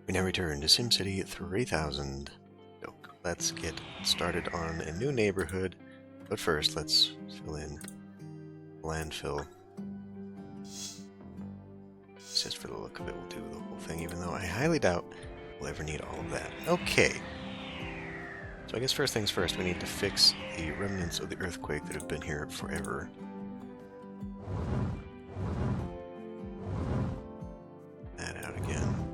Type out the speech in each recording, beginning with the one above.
We now return to SimCity 3000. So let's get started on a new neighborhood, but first let's fill in landfill. Just for the look of it, we'll do the whole thing, even though I highly doubt we'll ever need all of that. Okay. So I guess first things first, we need to fix the remnants of the earthquake that have been here forever. That out again.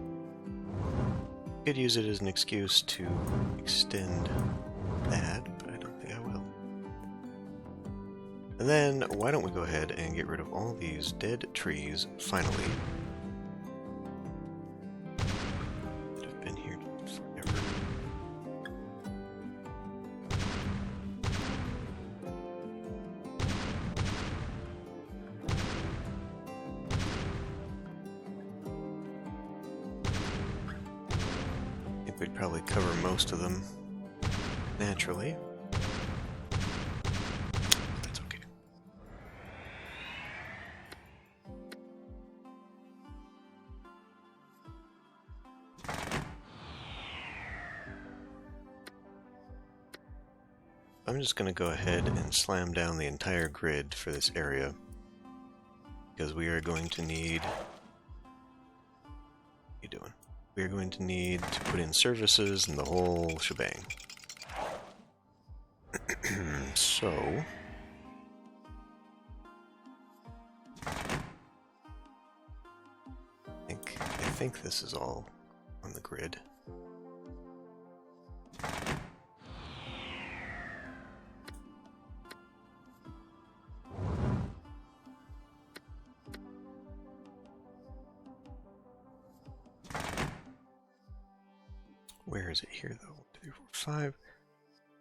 Could use it as an excuse to extend that, but I don't think I will. And then, why don't we go ahead and get rid of all these dead trees, finally. That have been here forever. I think we'd probably cover most of them naturally. That's okay. I'm just going to go ahead and slam down the entire grid for this area, because we are going to need... What are you doing? We are going to need to put in services and the whole shebang. So... I think this is all on the grid. Where is it here, though? 1, 2, 3, 4, 5.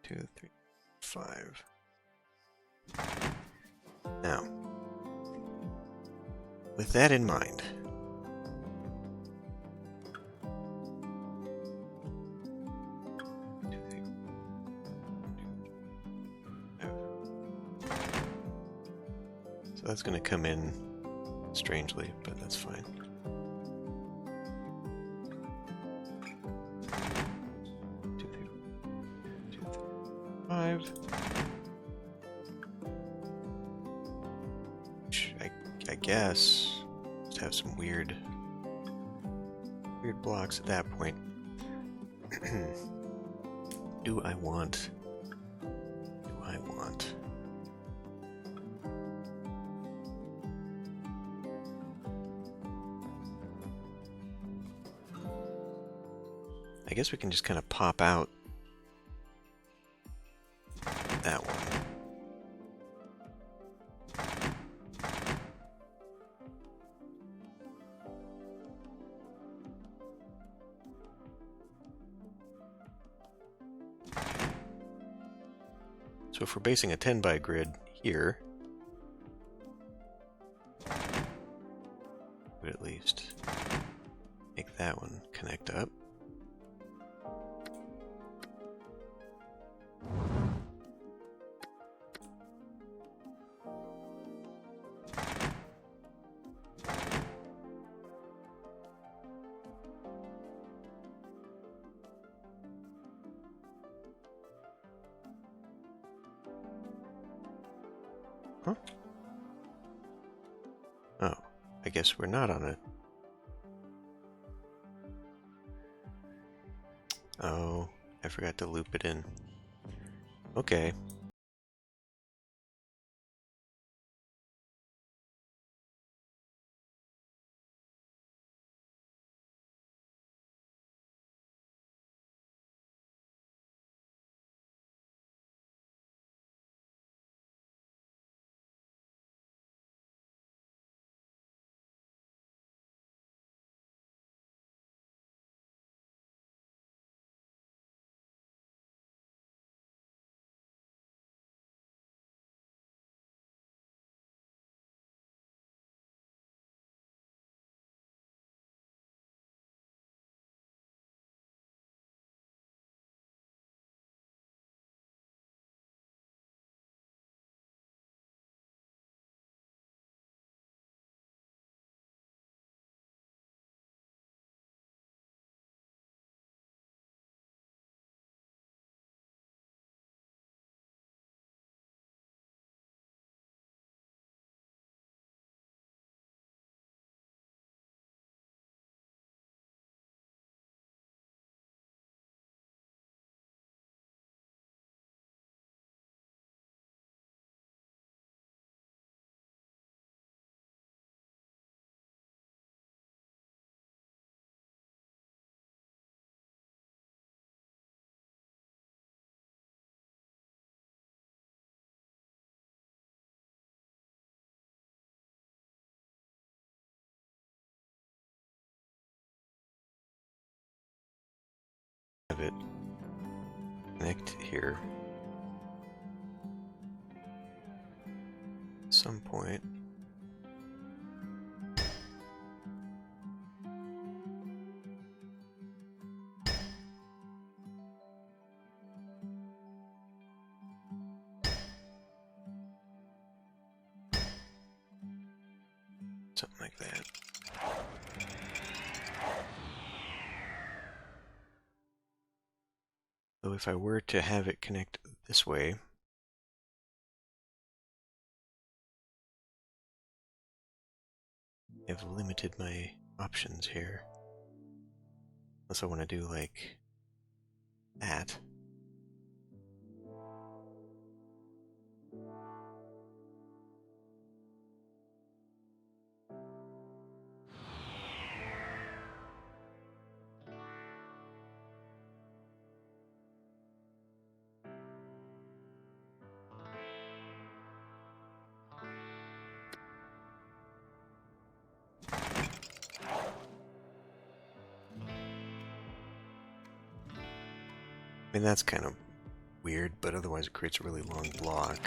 2, 3, 5. Now, with that in mind, so that's going to come in strangely, but that's fine. 5. I guess just have some weird blocks at that point. Do I want? I guess we can just kind of pop out that one. So if we're basing a 10 by grid here, would at least make that one connect up. Huh? Oh, I guess we're not on it. Oh, I forgot to loop it in. Okay. have it connect here at some point. Something like that. So if I were to have it connect this way, I've limited my options here. Unless I want to do like that. I mean, that's kind of weird, but otherwise it creates a really long block.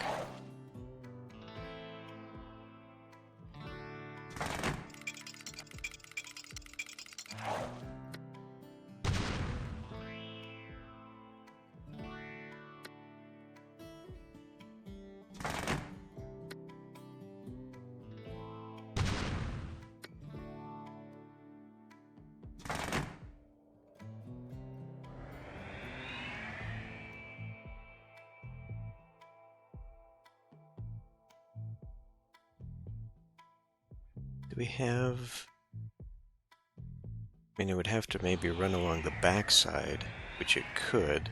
Do we have... I mean, it would have to maybe run along the backside, which it could.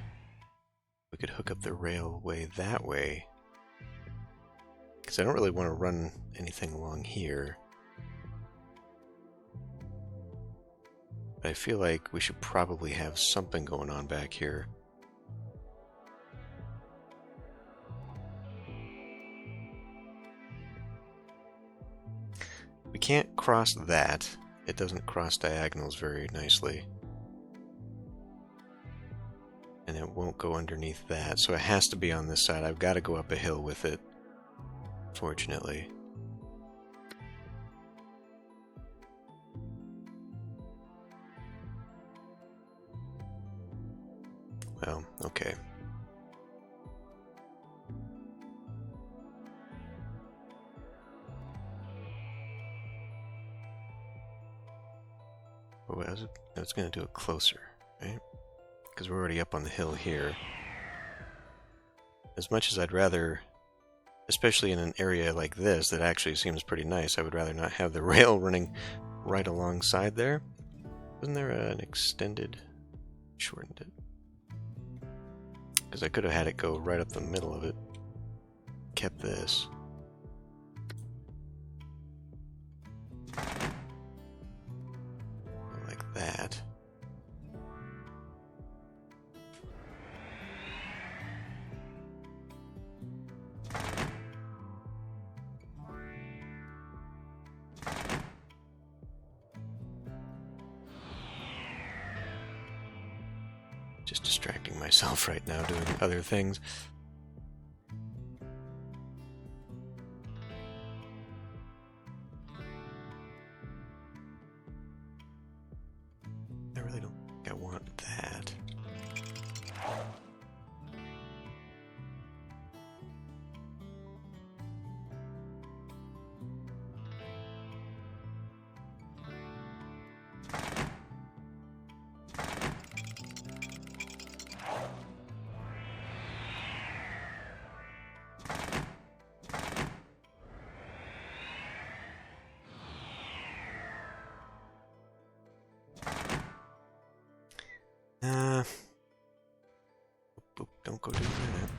We could hook up the railway that way. Because I don't really want to run anything along here. But I feel like we should probably have something going on back here. We can't cross that. It doesn't cross diagonals very nicely. And it won't go underneath that, so it has to be on this side. I've got to go up a hill with it, fortunately. Well, okay. I was going to do it closer, right? Because we're already up on the hill here. As much as I'd rather, especially in an area like this that actually seems pretty nice, I would rather not have the rail running right alongside there. Wasn't there an extended... shortened it? Because I could have had it go right up the middle of it. Kept this. Like that. Just distracting myself right now doing other things. I really don't think I want that. Don't go doing that.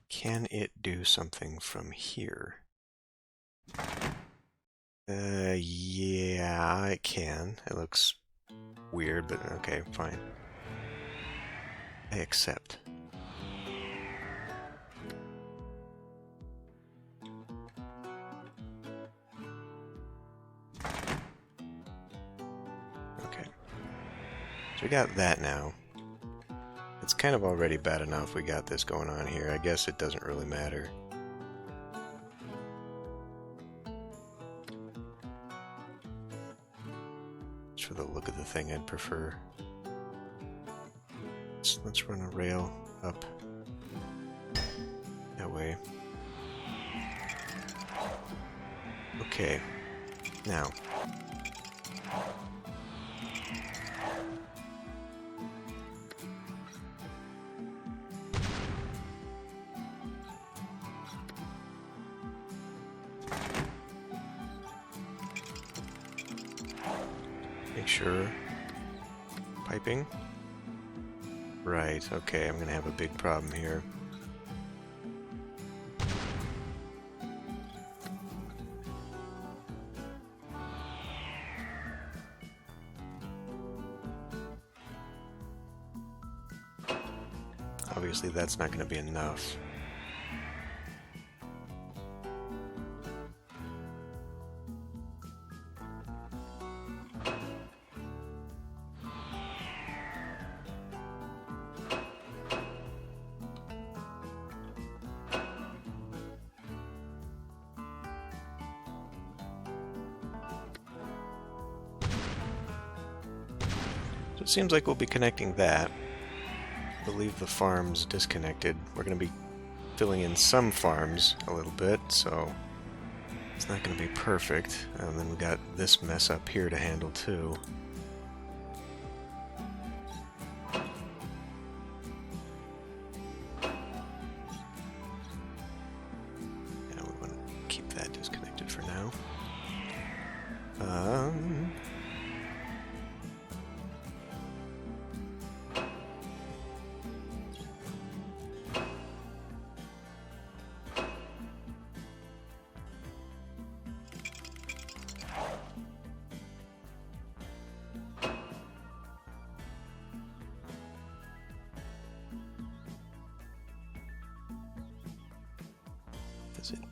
Can it do something from here? Yeah, it can. It looks weird, but okay, fine. I accept. So we got that now. It's kind of already bad enough we got this going on here. I guess it doesn't really matter. Just for the look of the thing, I'd prefer. Let's run a rail up that way. Okay, now. Make sure. Piping. Right, okay, I'm gonna have a big problem here. Obviously, that's not gonna be enough. So it seems like we'll be connecting that. We'll leave the farms disconnected. We're going to be filling in some farms a little bit, so it's not going to be perfect. And then we got this mess up here to handle too. Yeah, we want to keep that disconnected for now.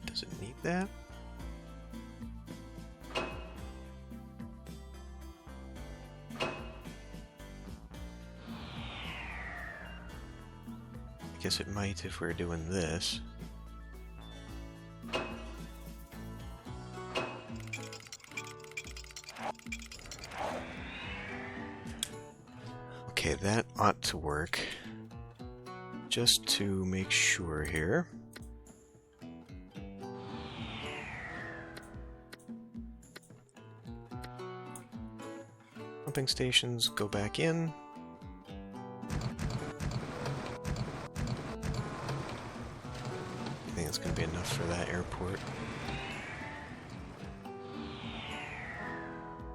Does it need that? I guess it might if we're doing this. Okay, that ought to work. Just to make sure here. Pumping stations go back in. I think it's going to be enough for that airport.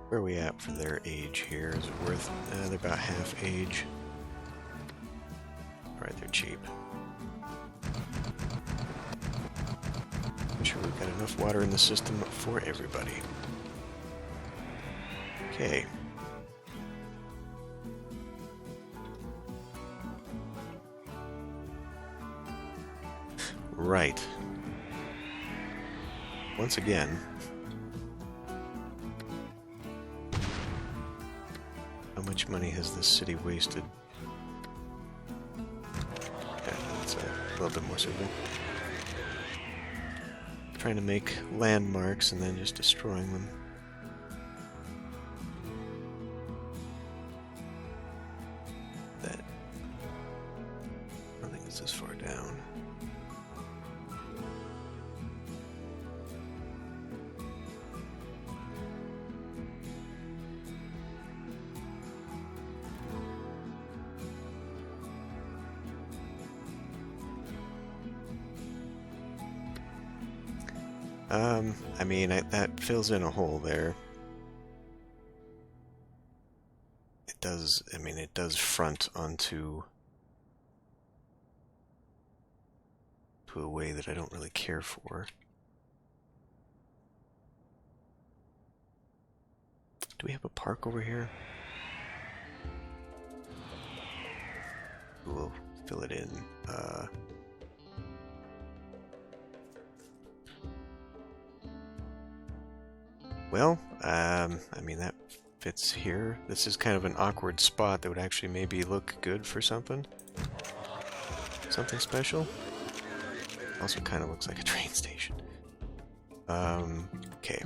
Where are we at for their age here? Is it worth... they're about half age. Alright, they're cheap. Make sure we've got enough water in the system for everybody. Okay. Right. Once again, how much money has this city wasted? Yeah, that's a little bit more suitable. Trying to make landmarks and then just destroying them. That I don't think it's this far down. I mean, that fills in a hole there. It does, I mean, it does front onto a way that I don't really care for. Do we have a park over here? We'll fill it in. Well, I mean, that fits here. This is kind of an awkward spot that would actually maybe look good for something. Something special. Also kind of looks like a train station. Okay.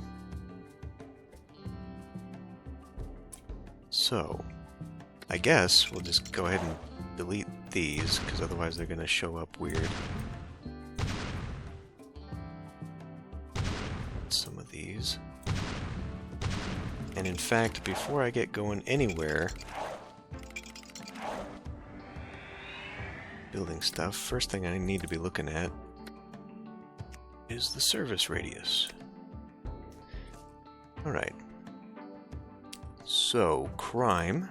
So, I guess we'll just go ahead and delete these, because otherwise they're going to show up weird. Some of these. And in fact, before I get going anywhere, building stuff, first thing I need to be looking at is the service radius. Alright. So, crime.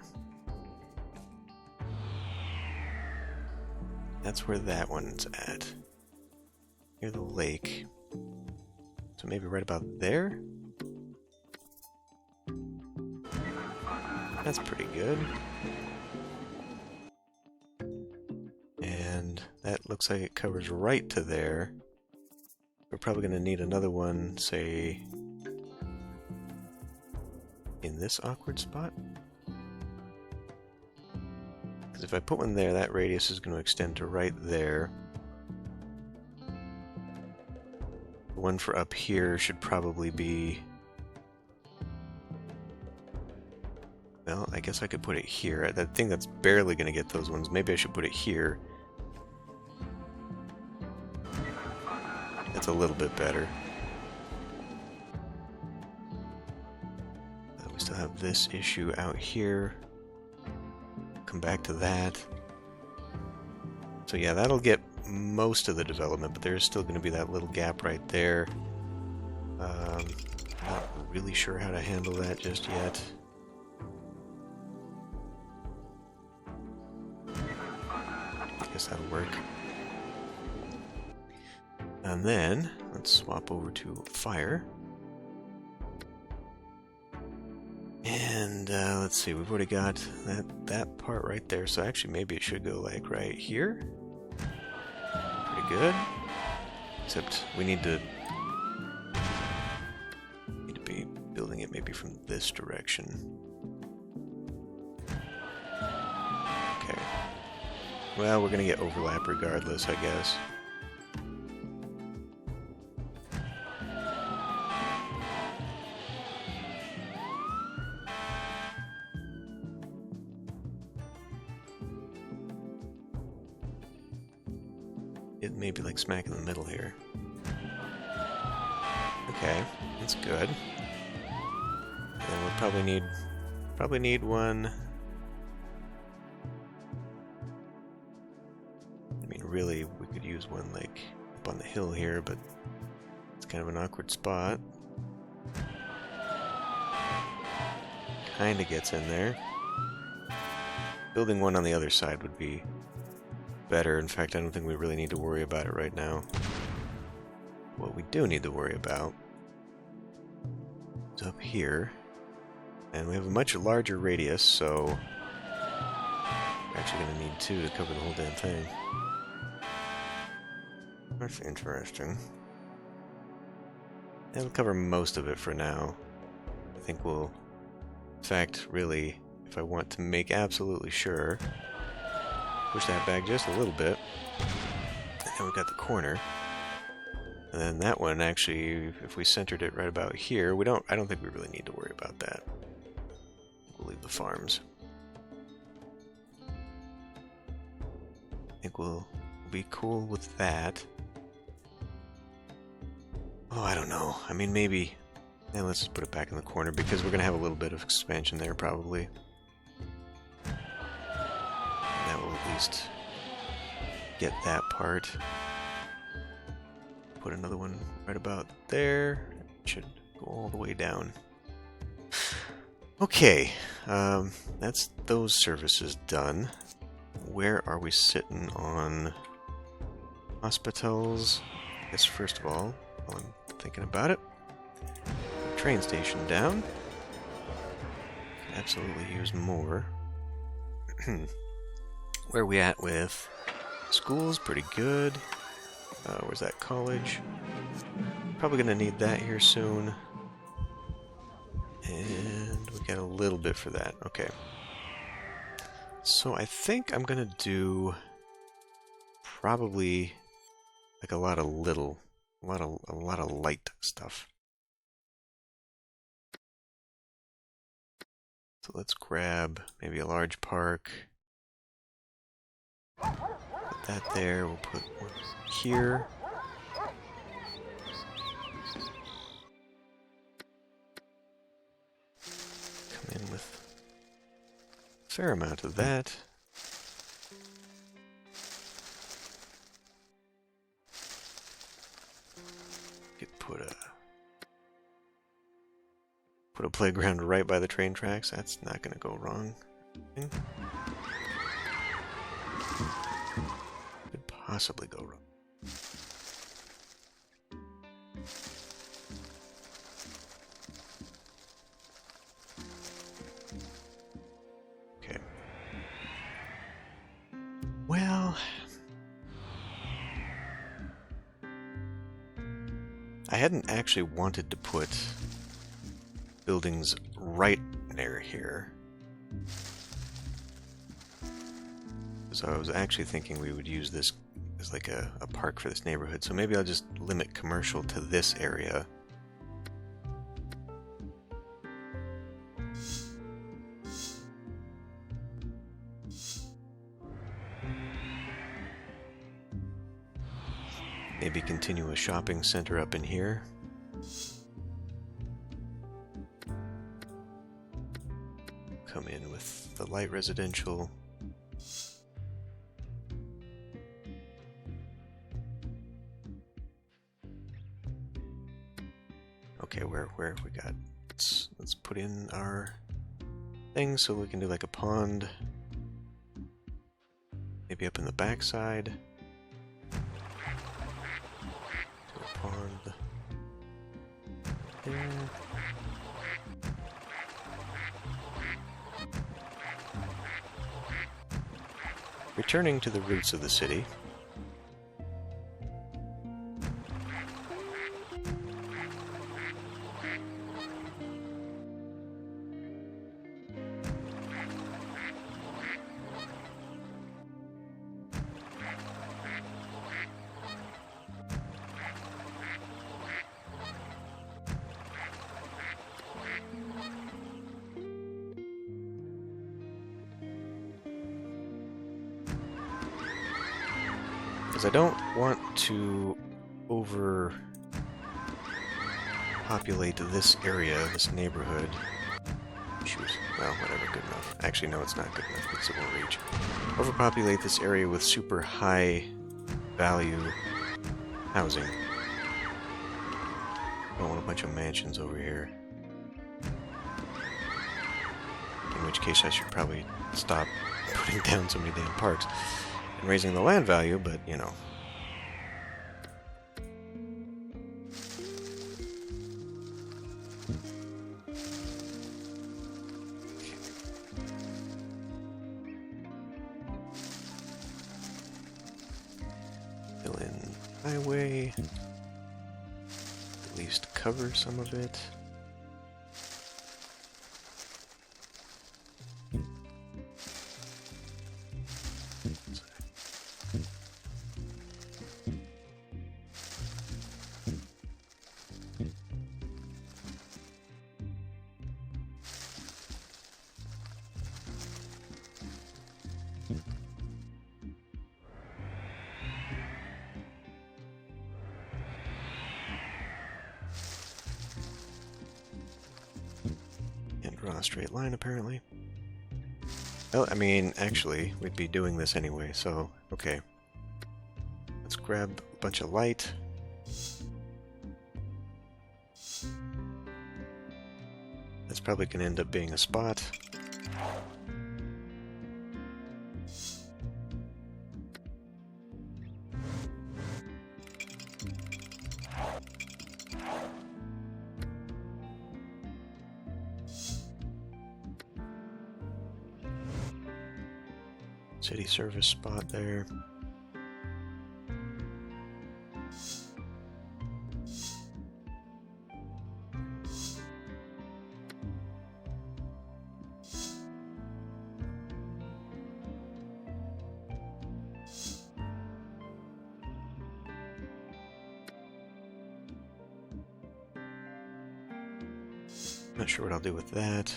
That's where that one's at. Near the lake. So maybe right about there? That's pretty good. And that looks like it covers right to there. We're probably going to need another one, say, in this awkward spot. Because if I put one there, that radius is going to extend to right there. The one for up here should probably be... Well, I guess I could put it here. That thing that's barely going to get those ones. Maybe I should put it here. That's a little bit better. We still have this issue out here. Come back to that. So yeah, that'll get most of the development, but there's still going to be that little gap right there. Not really sure how to handle that just yet. I guess that'll work. And then, let's swap over to fire. And let's see, we've already got that part right there, so actually maybe it should go like right here. Pretty good. Except we need to be building it maybe from this direction. Okay. Well, we're gonna get overlap regardless, I guess. It may be like smack in the middle here. Okay, that's good. And we'll probably need one. I mean, really, we could use one like up on the hill here, but it's kind of an awkward spot. Kinda gets in there. Building one on the other side would be better. In fact, I don't think we really need to worry about it right now. What we do need to worry about is up here. And we have a much larger radius, so we're actually going to need two to cover the whole damn thing. That's interesting. It'll cover most of it for now. I think we'll... In fact, really, if I want to make absolutely sure, push that back just a little bit. And then we've got the corner. And then that one, actually, if we centered it right about here, I don't think we really need to worry about that. We'll leave the farms. I think we'll be cool with that. Oh, I don't know. I mean, maybe... Yeah, let's just put it back in the corner, because we're going to have a little bit of expansion there, probably. That will at least get that part. Put another one right about there. It should go all the way down. Okay, that's those services done. Where are we sitting on hospitals? I guess first of all, while I'm thinking about it, train station down. Could absolutely use more. Where are we at with schools? Pretty good. Where's that college? Probably gonna need that here soon. And we get a little bit for that. Okay. So I think I'm gonna do probably like a lot of light stuff. So let's grab maybe a large park. Put that there. We'll put one here. Come in with a fair amount of that. Could put a playground right by the train tracks. That's not going to go wrong. Could possibly go wrong. Okay. Well, I hadn't actually wanted to put buildings right near here. So I was actually thinking we would use this as like a park for this neighborhood. So maybe I'll just limit commercial to this area. Maybe continue a shopping center up in here. Come in with the light residential. Okay, where have we got? Let's put in our thing so we can do like a pond. Maybe up in the backside. Do a pond there. Returning to the roots of the city. Because I don't want to overpopulate this area, this neighborhood. Shoot, well, whatever, good enough. Actually, no, it's not good enough because it won't reach. Overpopulate this area with super high value housing. I don't want a bunch of mansions over here. In which case I should probably stop putting down so many damn parks. And raising the land value, but, you know. Fill in highway. At least cover some of it. Draw a straight line, apparently. Well, I mean, actually, we'd be doing this anyway, so, okay. Let's grab a bunch of light. That's probably going to end up being a spot. City service spot there. Not sure what I'll do with that.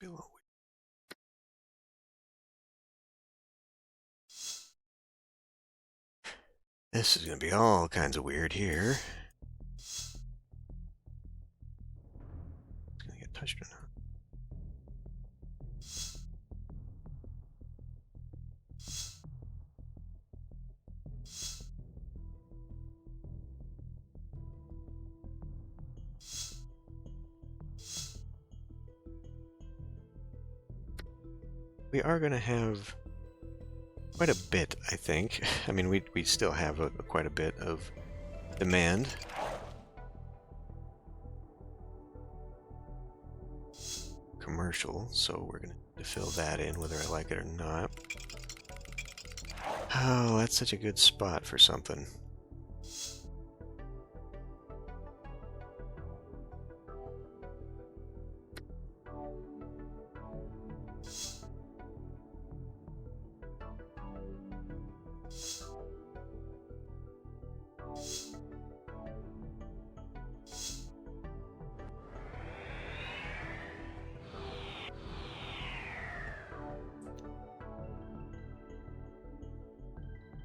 Below. This is going to be all kinds of weird here. It's going to get touched or not. We are going to have quite a bit, I think. I mean, we still have quite a bit of demand. Commercial, so we're going to fill that in whether I like it or not. Oh, that's such a good spot for something.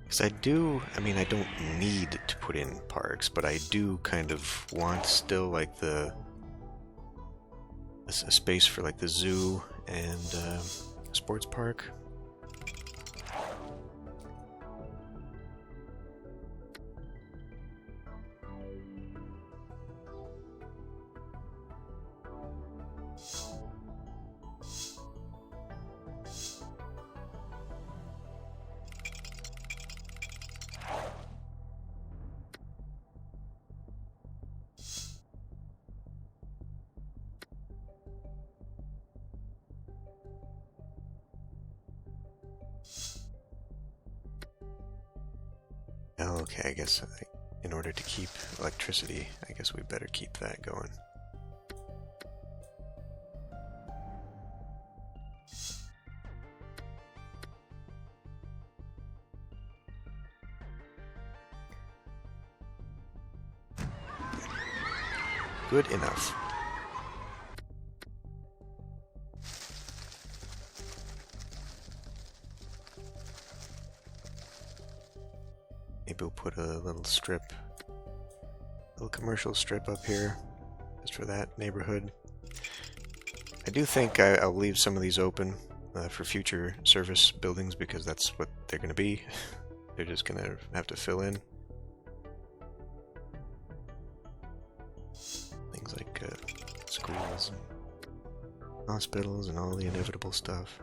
Because I mean, I don't need to put in parks, but I do kind of want still like a space for like the zoo and sports park. Okay, I guess in order to keep electricity, I guess we better keep that going. Good enough. Maybe we'll put a little commercial strip up here, just for that neighborhood. I do think I'll leave some of these open for future service buildings because that's what they're going to be. They're just going to have to fill in. Things like schools and hospitals and all the inevitable stuff.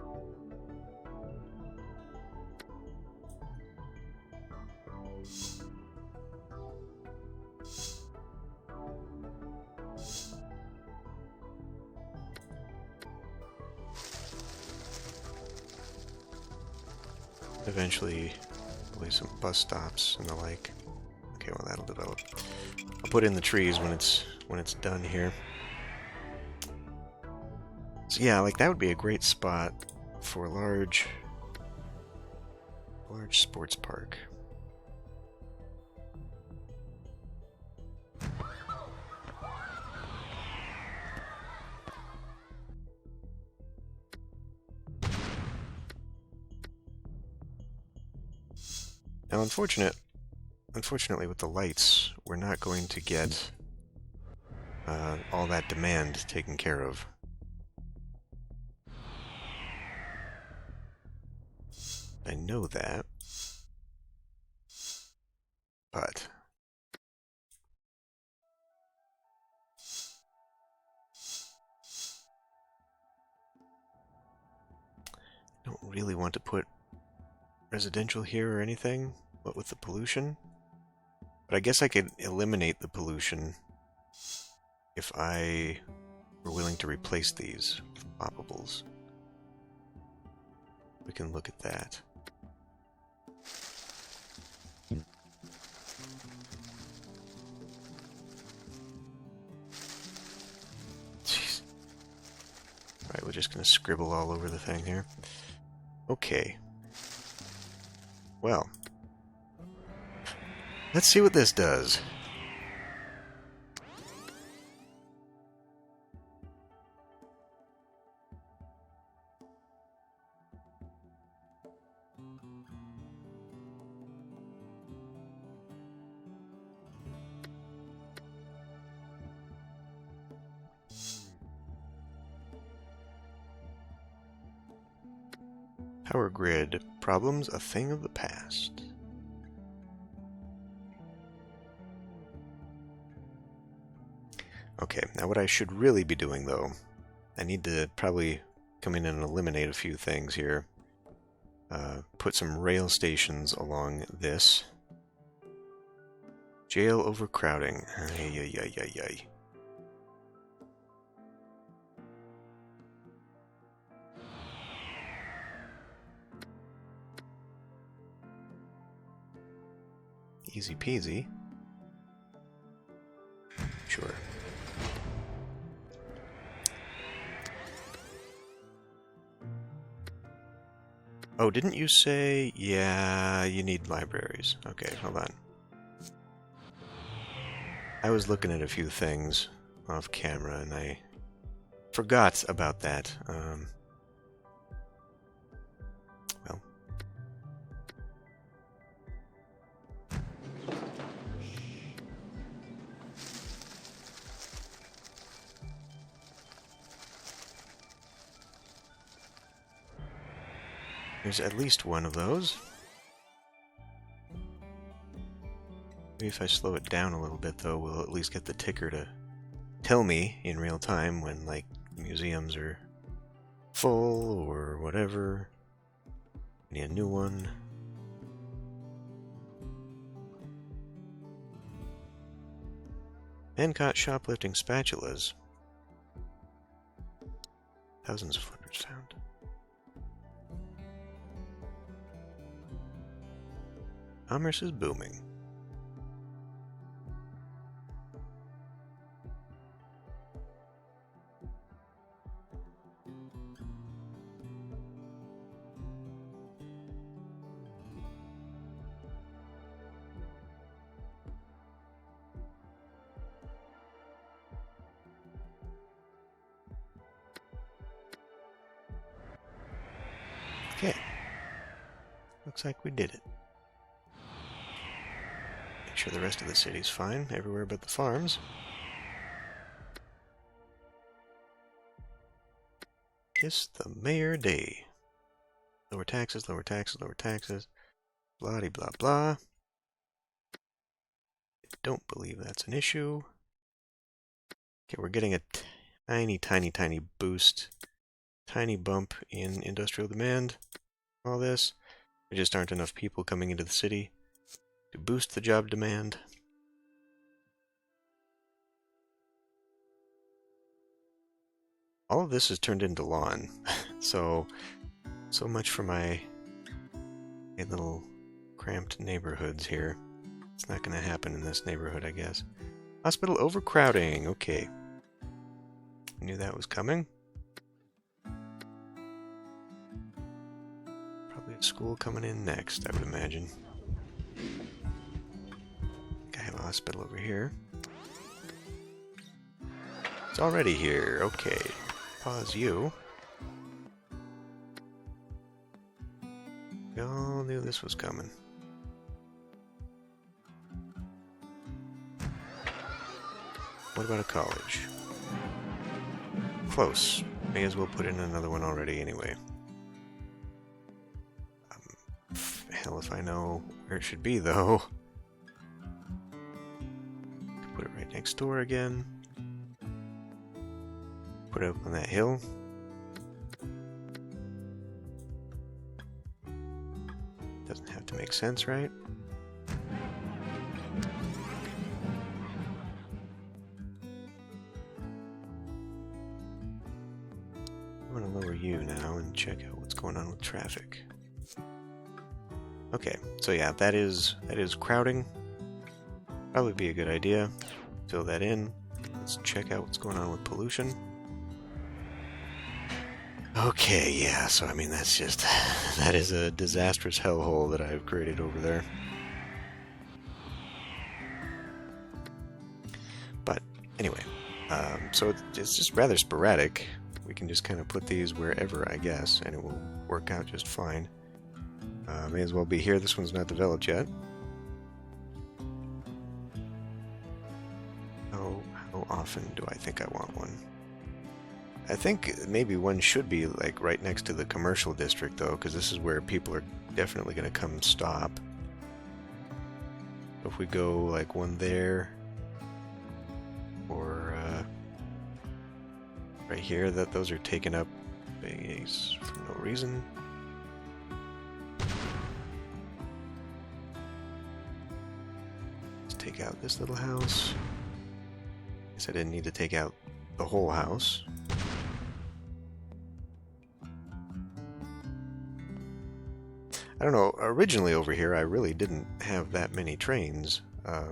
Eventually, probably some bus stops and the like. Okay, well that'll develop. I'll put in the trees when it's done here. So yeah, like that would be a great spot for a large sports park. Now, unfortunately, with the lights, we're not going to get all that demand taken care of. I know that, but want to put residential here or anything. What with the pollution? But I guess I could eliminate the pollution if I were willing to replace these with poppables. We can look at that. Jeez. Right, we're just going to scribble all over the thing here. Okay. Well, let's see what this does. Power grid problems, a thing of the past. Okay, now what I should really be doing though, I need to probably come in and eliminate a few things here. Put some rail stations along this. Jail overcrowding. Ay, ay, ay, ay, ay. Easy peasy. Sure. Oh, didn't you say... Yeah, you need libraries. Okay, hold on. I was looking at a few things off camera and I forgot about that. Well. There's at least one of those. Maybe if I slow it down a little bit, though, we'll at least get the ticker to tell me in real time when, like, museums are full or whatever. Need a new one. Man caught shoplifting spatulas. Thousands of flippers found. Commerce is booming. Okay. Looks like we did it. Make sure the rest of the city's fine, everywhere but the farms. Kiss the mayor day. Lower taxes, lower taxes, lower taxes. Blah-de blah blah. I don't believe that's an issue. Okay, we're getting a tiny, tiny, tiny boost. Tiny bump in industrial demand. All this. There just aren't enough people coming into the city to boost the job demand. All of this is turned into lawn. So much for my little cramped neighborhoods here. It's not going to happen in this neighborhood, I guess. Hospital overcrowding. Okay. Knew that was coming. Probably a school coming in next, I would imagine. I have a hospital over here. It's already here. Okay. Pause you. We all knew this was coming. What about a college? Close. May as well put in another one already anyway. Hell if I know where it should be, though. Put it right next door again. Put it up on that hill. Makes sense, right? I'm gonna lower you now and check out what's going on with traffic. Okay, so yeah, that is crowding. Probably be a good idea. Fill that in. Let's check out what's going on with pollution. Okay, yeah, so I mean that is a disastrous hellhole that I've created over there. But anyway, so it's just rather sporadic. We can just kind of put these wherever, I guess, and it will work out just fine. May as well be here. This one's not developed yet. How often do I think I want one? I think maybe one should be like right next to the commercial district, though, because this is where people are definitely going to come stop. If we go like one there, or right here, those are taken up base for no reason. Let's take out this little house. Guess I didn't need to take out the whole house. I don't know, originally over here I really didn't have that many trains. Yeah,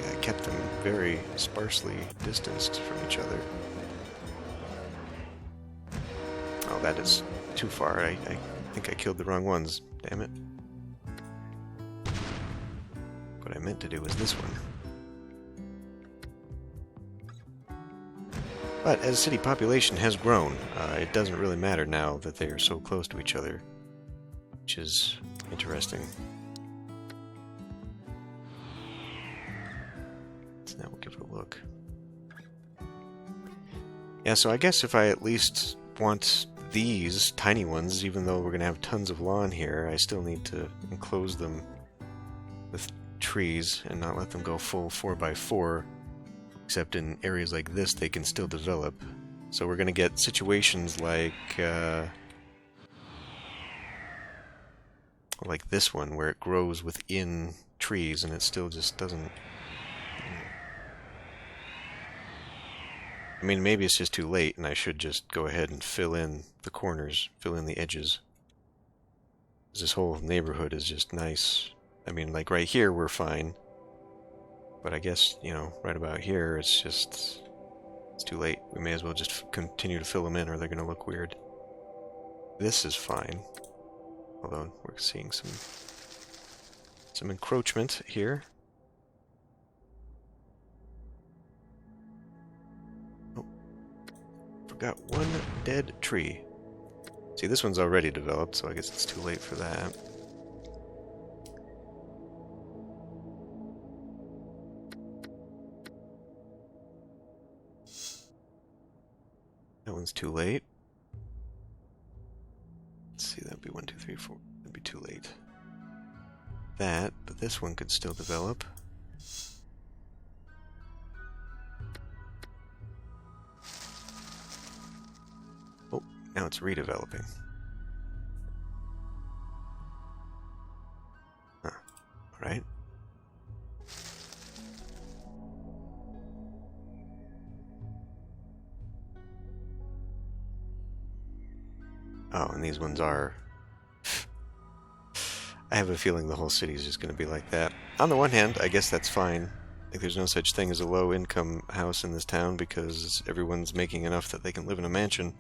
I kept them very sparsely distanced from each other. Oh, that is too far. I think I killed the wrong ones. Damn it. What I meant to do was this one. But as city population has grown, it doesn't really matter now that they are so close to each other, which is interesting. So now we'll give it a look. Yeah, so I guess if I at least want these tiny ones, even though we're going to have tons of lawn here, I still need to enclose them with trees and not let them go full 4x4. Except in areas like this, they can still develop. So we're going to get situations like this one, where it grows within trees and it still just doesn't... I mean, maybe it's just too late and I should just go ahead and fill in the corners, fill in the edges. This whole neighborhood is just nice. I mean, like right here, we're fine. But I guess, you know, right about here, it's too late. We may as well just continue to fill them in or they're going to look weird. This is fine. Although we're seeing some encroachment here. Oh, forgot one dead tree. See, this one's already developed, so I guess it's too late for that. That one's too late. Let's see, that'd be 1, 2, 3, 4. That'd be too late. That, but this one could still develop. Oh, now it's redeveloping. Huh. Alright. Oh, and these ones are... I have a feeling the whole city is just going to be like that. On the one hand, I guess that's fine. Like, there's no such thing as a low-income house in this town because everyone's making enough that they can live in a mansion.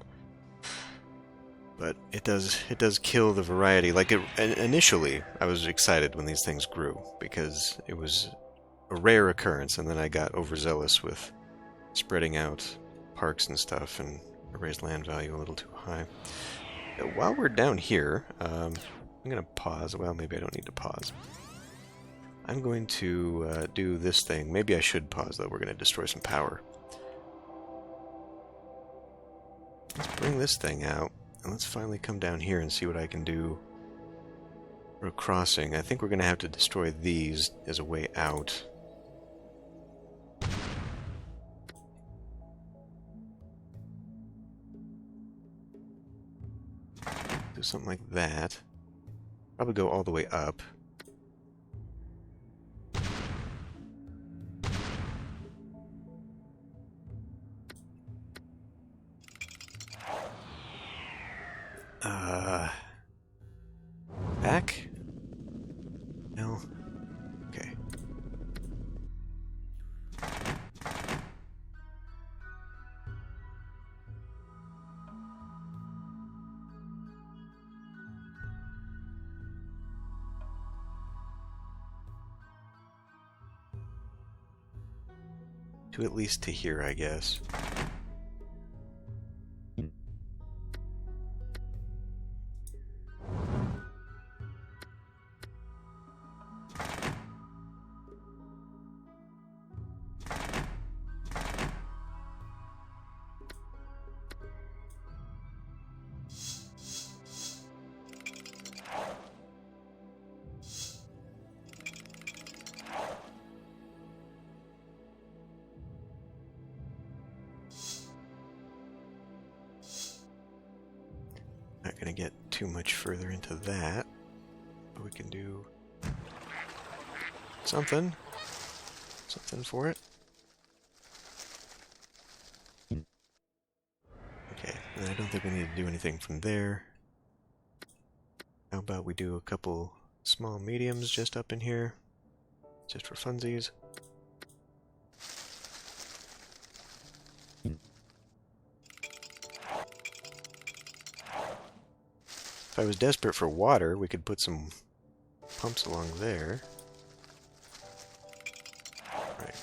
But it does kill the variety. Like, initially, I was excited when these things grew because it was a rare occurrence, and then I got overzealous with spreading out parks and stuff, and I raised land value a little too high. While we're down here, I'm going to pause. Well, maybe I don't need to pause. I'm going to do this thing. Maybe I should pause, though. We're going to destroy some power. Let's bring this thing out, and let's finally come down here and see what I can do for a crossing. I think we're going to have to destroy these as a way out. Do something like that. Probably go all the way up. Back? No. Okay. To at least to here, I guess. Not gonna get too much further into that, but we can do something for it. Okay, and I don't think we need to do anything from there. How about we do a couple small mediums just up in here, just for funsies. If I was desperate for water, we could put some pumps along there. Right.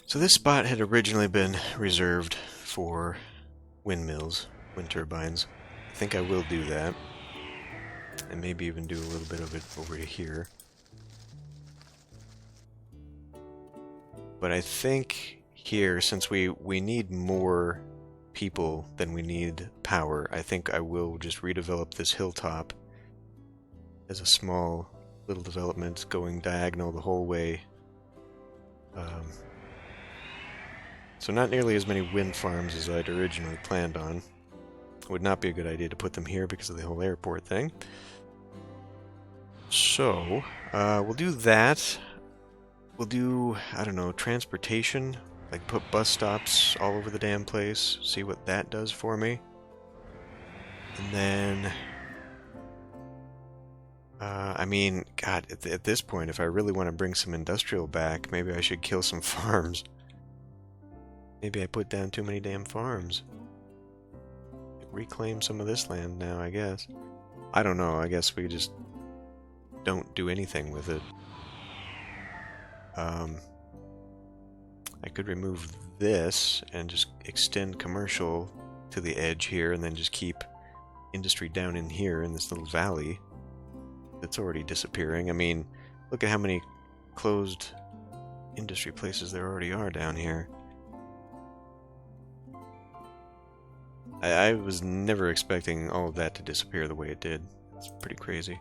So this spot had originally been reserved for windmills, wind turbines. I think I will do that. And maybe even do a little bit of it over to here. But I think here, since we need more people than we need power, I think I will just redevelop this hilltop as a small little development going diagonal the whole way. So not nearly as many wind farms as I'd originally planned on. Would not be a good idea to put them here because of the whole airport thing. So, we'll do that. We'll do, I don't know, transportation. Like put bus stops all over the damn place. See what that does for me. And then... I mean, God, at this point, if I really want to bring some industrial back, maybe I should kill some farms. Maybe I put down too many damn farms. Reclaim some of this land now, I guess. I don't know, I guess we just don't do anything with it. I could remove this and just extend commercial to the edge here and then just keep industry down in here in this little valley that's already disappearing. I mean, look at how many closed industry places there already are down here. I was never expecting all of that to disappear the way it did. It's pretty crazy.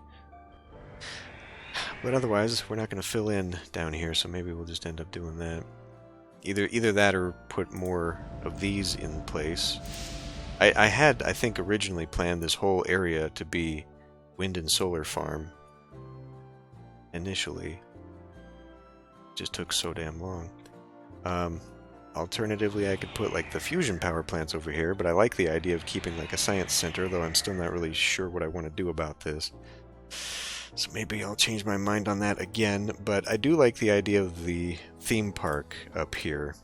But otherwise, we're not going to fill in down here, so maybe we'll just end up doing that. Either that or put more of these in place. I had, I think, originally planned this whole area to be wind and solar farm. Initially. It just took so damn long. Alternatively, I could put like the fusion power plants over here, but I like the idea of keeping like a science center, though I'm still not really sure what I want to do about this. So maybe I'll change my mind on that again, but I do like the idea of the theme park up here.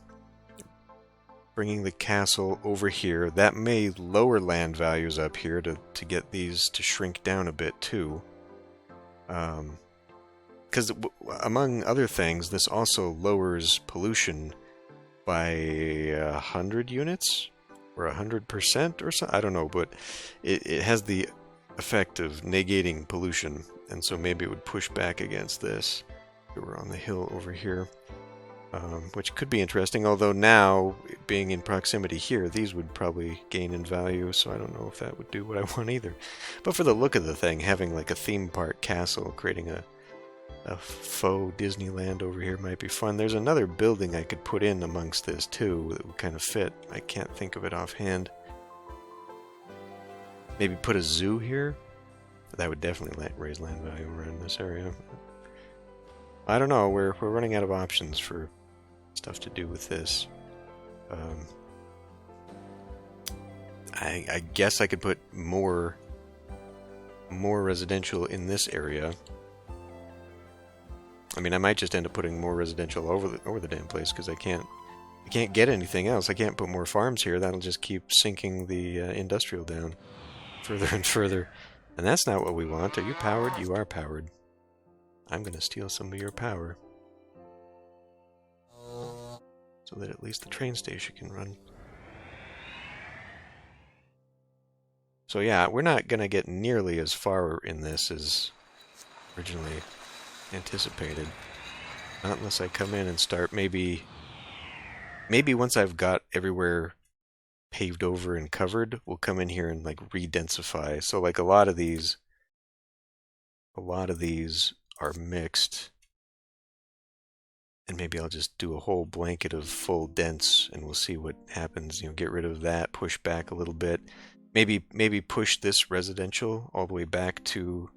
Bringing the castle over here. That may lower land values up here to get these to shrink down a bit too. Because among other things, this also lowers pollution by 100 units or 100% or so. I don't know, but it has the effect of negating pollution, and so maybe it would push back against this. We're on the hill over here, which could be interesting. Although now, being in proximity here, these would probably gain in value, so I don't know if that would do what I want either. But for the look of the thing, having like a theme park castle, creating a a faux Disneyland over here might be fun. There's another building I could put in amongst this too that would kind of fit. I can't think of it offhand. Maybe put a zoo here? That would definitely raise land value around this area. I don't know, we're running out of options for stuff to do with this. I guess I could put more residential in this area. I mean, I might just end up putting more residential over the damn place because I can't get anything else. I can't put more farms here. That'll just keep sinking the industrial down further and further. And that's not what we want. Are you powered? You are powered. I'm going to steal some of your power so that at least the train station can run. So yeah, we're not going to get nearly as far in this as originally anticipated. Not unless I come in and start maybe once I've got everywhere paved over and covered, we'll come in here and like re-densify. So like a lot of these are mixed. And maybe I'll just do a whole blanket of full dense and we'll see what happens. You know, get rid of that, push back a little bit. Maybe push this residential all the way back to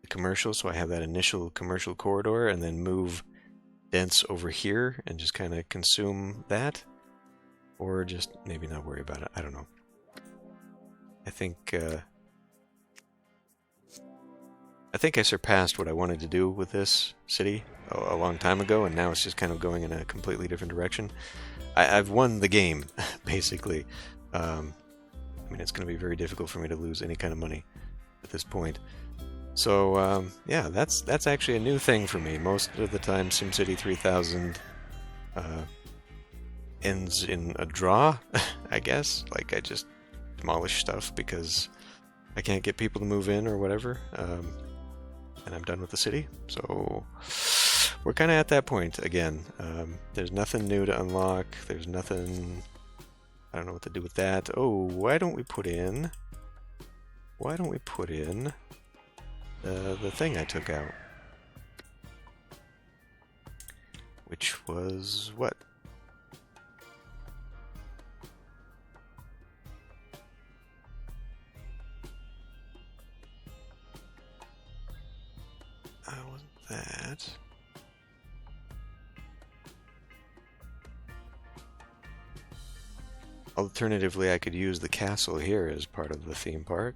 the commercial, so I have that initial commercial corridor, and then move dense over here and just kind of consume that, or just maybe not worry about it. I don't know. I think I surpassed what I wanted to do with this city a long time ago, and now it's just kind of going in a completely different direction. I've won the game, basically. I mean, it's going to be very difficult for me to lose any kind of money at this point. So, yeah, that's actually a new thing for me. Most of the time, SimCity 3000 ends in a draw, I guess. Like, I just demolish stuff because I can't get people to move in or whatever. And I'm done with the city. So, we're kind of at that point again. There's nothing new to unlock. There's nothing... I don't know what to do with that. Oh, why don't we put in the thing I took out? Which was what? Wasn't that? Alternatively, I could use the castle here as part of the theme park.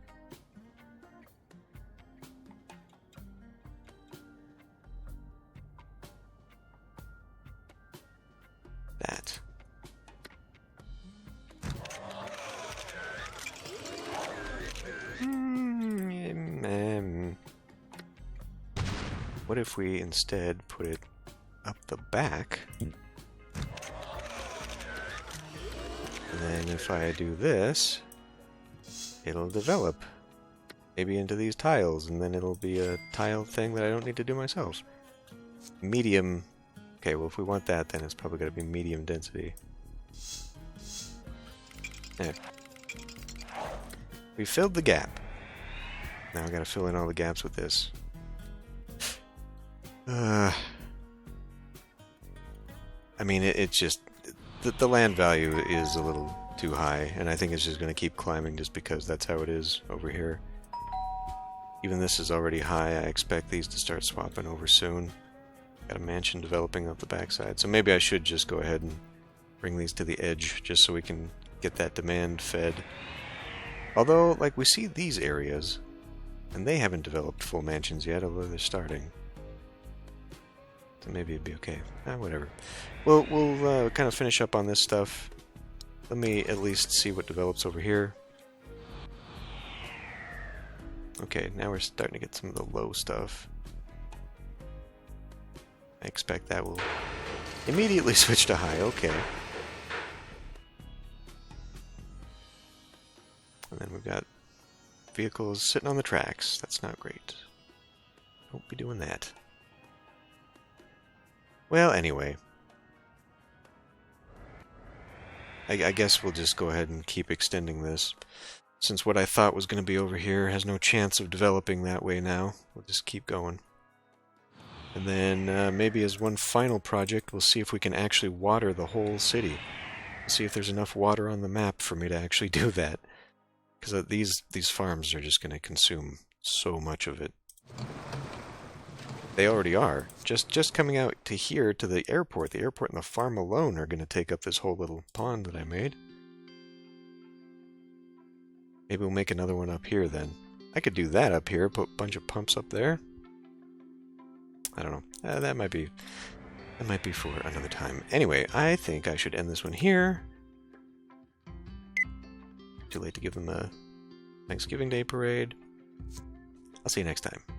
That. What if we instead put it up the back? And then if I do this, it'll develop maybe into these tiles, and then it'll be a tile thing that I don't need to do myself. Medium. Okay, well if we want that, then it's probably got to be medium density. There. We filled the gap. Now I got to fill in all the gaps with this. I mean, it's just... The land value is a little too high, and I think it's just going to keep climbing just because that's how it is over here. Even this is already high. I expect these to start swapping over soon. Got a mansion developing up the backside, so maybe I should just go ahead and bring these to the edge just so we can get that demand fed. Although, like, we see these areas, and they haven't developed full mansions yet, although they're starting. So maybe it'd be okay. Whatever. We'll kind of finish up on this stuff. Let me at least see what develops over here. Okay, now we're starting to get some of the low stuff. I expect that will immediately switch to high. Okay. And then we've got vehicles sitting on the tracks. That's not great. Don't be doing that. Well, anyway. I guess we'll just go ahead and keep extending this. Since what I thought was going to be over here has no chance of developing that way now. We'll just keep going. And then maybe as one final project, we'll see if we can actually water the whole city. See if there's enough water on the map for me to actually do that. Because these farms are just going to consume so much of it. They already are. Just coming out to here, to the airport and the farm alone are going to take up this whole little pond that I made. Maybe we'll make another one up here then. I could do that up here, put a bunch of pumps up there. I don't know. That might be for another time. Anyway, I think I should end this one here. Too late to give them a Thanksgiving Day parade. I'll see you next time.